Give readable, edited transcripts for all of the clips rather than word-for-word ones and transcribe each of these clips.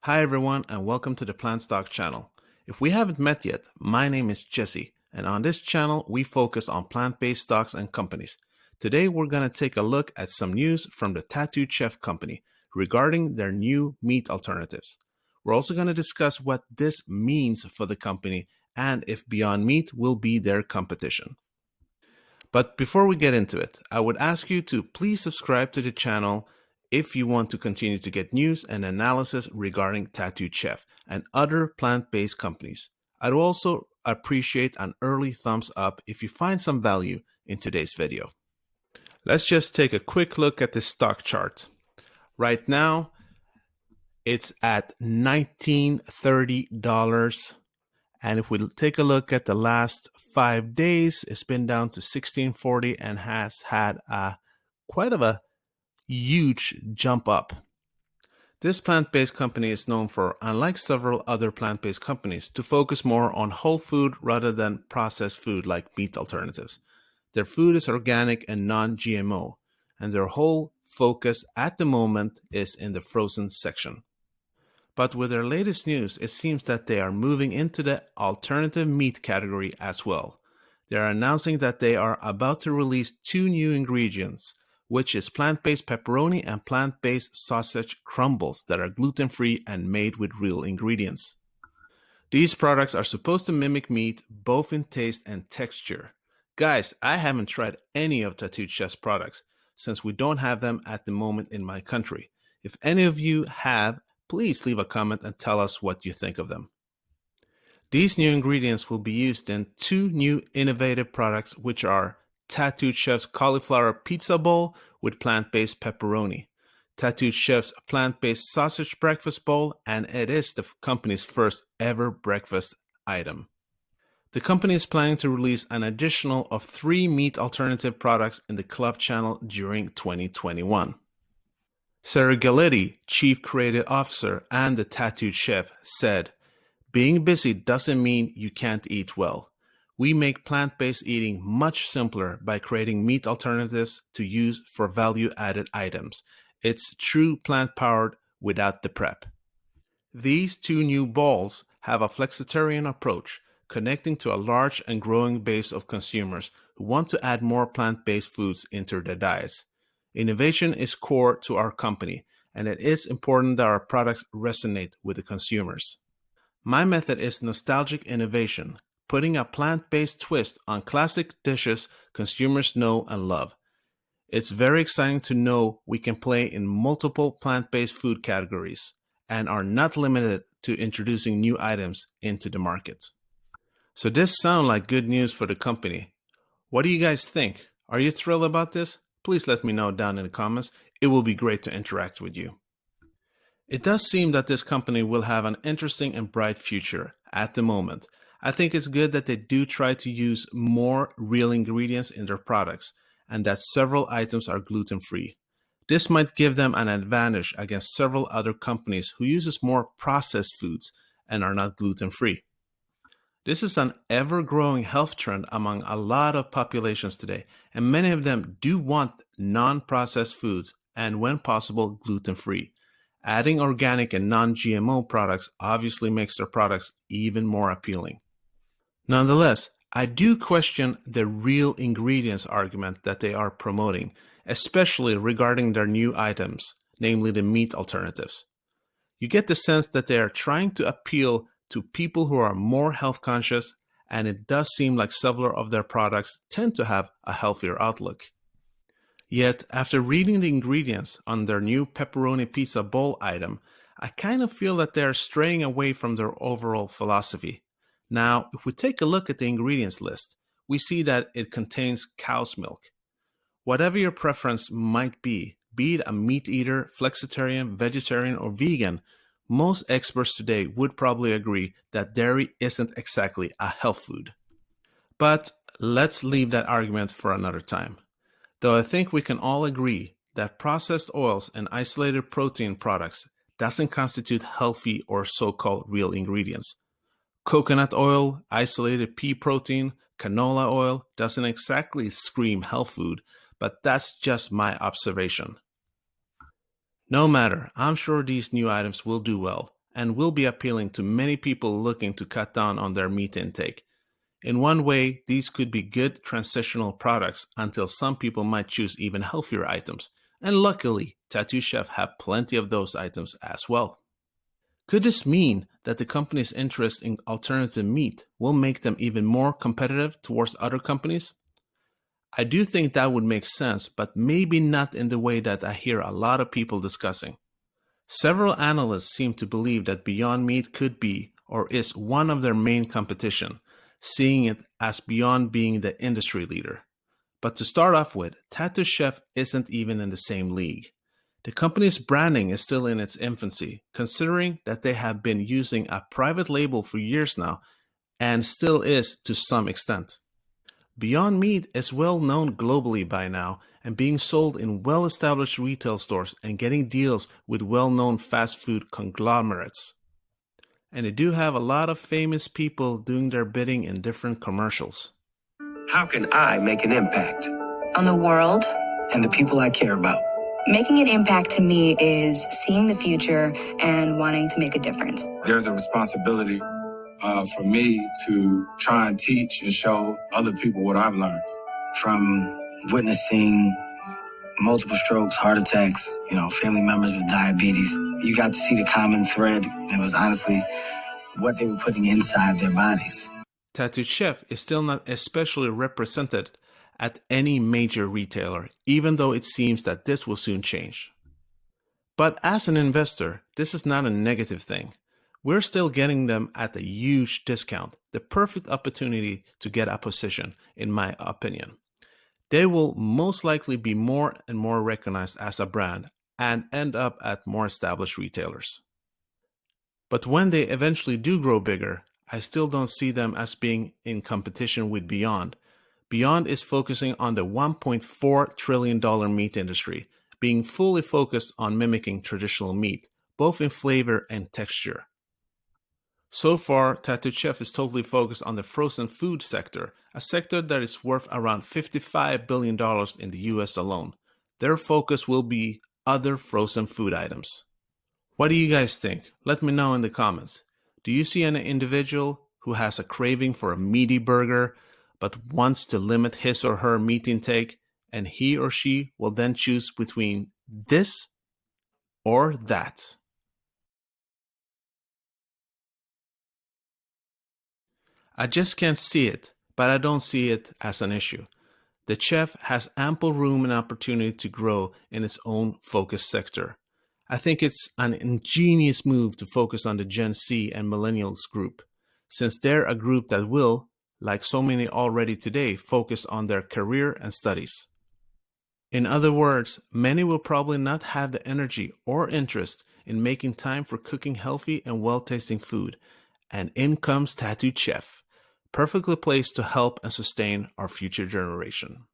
Hi everyone and welcome to the PlantStock channel. If we haven't met yet, my name is Jesse and on this channel we focus on plant-based stocks and companies. Today we're going to take a look at some news from the Tattooed Chef company regarding their new meat alternatives. We're also going to discuss what this means for the company and if Beyond Meat will be their competition. But before we get into it, I would ask you to please subscribe to the channel if you want to continue to get news and analysis regarding Tattooed Chef and other plant-based companies. I'd also appreciate an early thumbs up if you find some value in today's video. Let's just take a quick look at the stock chart. Right now, it's at $19.30. And if we take a look at the last 5 days, it's been down to $16.40 and has had quite of a huge jump up. This plant-based company is known for, unlike several other plant-based companies, to focus more on whole food rather than processed food like meat alternatives. Their food is organic and non-GMO, and their whole focus at the moment is in the frozen section. But with their latest news, it seems that they are moving into the alternative meat category as well. They are announcing that they are about to release 2 new ingredients, which is plant-based pepperoni and plant-based sausage crumbles that are gluten-free and made with real ingredients. These products are supposed to mimic meat both in taste and texture. Guys, I haven't tried any of Tattooed Chef's products since we don't have them at the moment in my country. If any of you have, please leave a comment and tell us what you think of them. These new ingredients will be used in 2 new innovative products, which are Tattooed Chef's cauliflower pizza bowl with plant-based pepperoni, Tattooed Chef's plant-based sausage breakfast bowl, and it is the company's first ever breakfast item. The company is planning to release an additional of 3 meat alternative products in the club channel during 2021. Sarah Galletti, Chief Creative Officer and the Tattooed Chef, said, "Being busy doesn't mean you can't eat well. We make plant-based eating much simpler by creating meat alternatives to use for value-added items. It's true plant-powered without the prep." These 2 new balls have a flexitarian approach, connecting to a large and growing base of consumers who want to add more plant-based foods into their diets. Innovation is core to our company, and it is important that our products resonate with the consumers. My method is nostalgic innovation, putting a plant-based twist on classic dishes consumers know and love. It's very exciting to know we can play in multiple plant-based food categories and are not limited to introducing new items into the market. So this sounds like good news for the company. What do you guys think? Are you thrilled about this? Please let me know down in the comments. It will be great to interact with you. It does seem that this company will have an interesting and bright future at the moment. I think it's good that they do try to use more real ingredients in their products and that several items are gluten-free. This might give them an advantage against several other companies who uses more processed foods and are not gluten-free. This is an ever-growing health trend among a lot of populations today, and many of them do want non-processed foods and, when possible, gluten-free. Adding organic and non-GMO products obviously makes their products even more appealing. Nonetheless, I do question the real ingredients argument that they are promoting, especially regarding their new items, namely the meat alternatives. You get the sense that they are trying to appeal to people who are more health conscious, and it does seem like several of their products tend to have a healthier outlook. Yet, after reading the ingredients on their new pepperoni pizza bowl item, I kind of feel that they are straying away from their overall philosophy. Now, if we take a look at the ingredients list, we see that it contains cow's milk. Whatever your preference might be it a meat eater, flexitarian, vegetarian, or vegan, most experts today would probably agree that dairy isn't exactly a health food. But let's leave that argument for another time. Though I think we can all agree that processed oils and isolated protein products doesn't constitute healthy or so-called real ingredients. Coconut oil, isolated pea protein, canola oil doesn't exactly scream health food, but that's just my observation. No matter, I'm sure these new items will do well, and will be appealing to many people looking to cut down on their meat intake. In one way, these could be good transitional products until some people might choose even healthier items. And luckily, Tattoo Chef have plenty of those items as well. Could this mean that the company's interest in alternative meat will make them even more competitive towards other companies? I do think that would make sense, but maybe not in the way that I hear a lot of people discussing. Several analysts seem to believe that Beyond Meat could be or is one of their main competition, seeing it as Beyond being the industry leader. But to start off with, Tattoo Chef isn't even in the same league. The company's branding is still in its infancy, considering that they have been using a private label for years now and still is to some extent. Beyond Meat is well known globally by now and being sold in well established retail stores and getting deals with well known fast food conglomerates. And they do have a lot of famous people doing their bidding in different commercials. How can I make an impact? On the world. And the people I care about. Making an impact to me is seeing the future and wanting to make a difference. There's a responsibility for me to try and teach and show other people what I've learned. From witnessing multiple strokes, heart attacks, family members with diabetes, you got to see the common thread. It was honestly what they were putting inside their bodies. Tattoo Chef is still not especially represented at any major retailer, even though it seems that this will soon change. But as an investor, this is not a negative thing. We're still getting them at a huge discount, the perfect opportunity to get a position, in my opinion. They will most likely be more and more recognized as a brand and end up at more established retailers. But when they eventually do grow bigger, I still don't see them as being in competition with Beyond. Beyond is focusing on the $1.4 trillion meat industry, being fully focused on mimicking traditional meat, both in flavor and texture. So far, Tattoo Chef is totally focused on the frozen food sector, a sector that is worth around $55 billion in the US alone. Their focus will be other frozen food items. What do you guys think? Let me know in the comments. Do you see an individual who has a craving for a meaty burger but wants to limit his or her meat intake, and he or she will then choose between this or that? I just can't see it, but I don't see it as an issue. The chef has ample room and opportunity to grow in its own focus sector. I think it's an ingenious move to focus on the Gen Z and Millennials group, since they're a group that will, like so many already today, focus on their career and studies. In other words, many will probably not have the energy or interest in making time for cooking healthy and well-tasting food, and in comes Tattooed Chef, perfectly placed to help and sustain our future generation.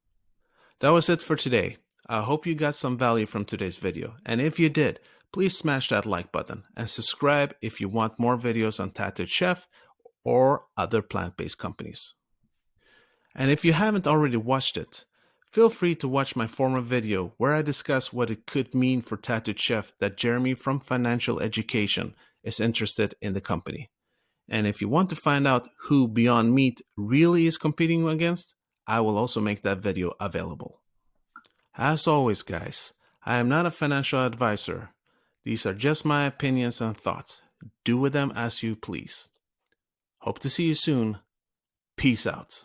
That was it for today. I hope you got some value from today's video, and if you did, please smash that like button and subscribe if you want more videos on Tattooed Chef or other plant-based companies. And if you haven't already watched it, feel free to watch my former video where I discuss what it could mean for Tattooed Chef that Jeremy from Financial Education is interested in the company. And if you want to find out who Beyond Meat really is competing against, I will also make that video available. As always, guys, I am not a financial advisor. These are just my opinions and thoughts. Do with them as you please. Hope to see you soon. Peace out.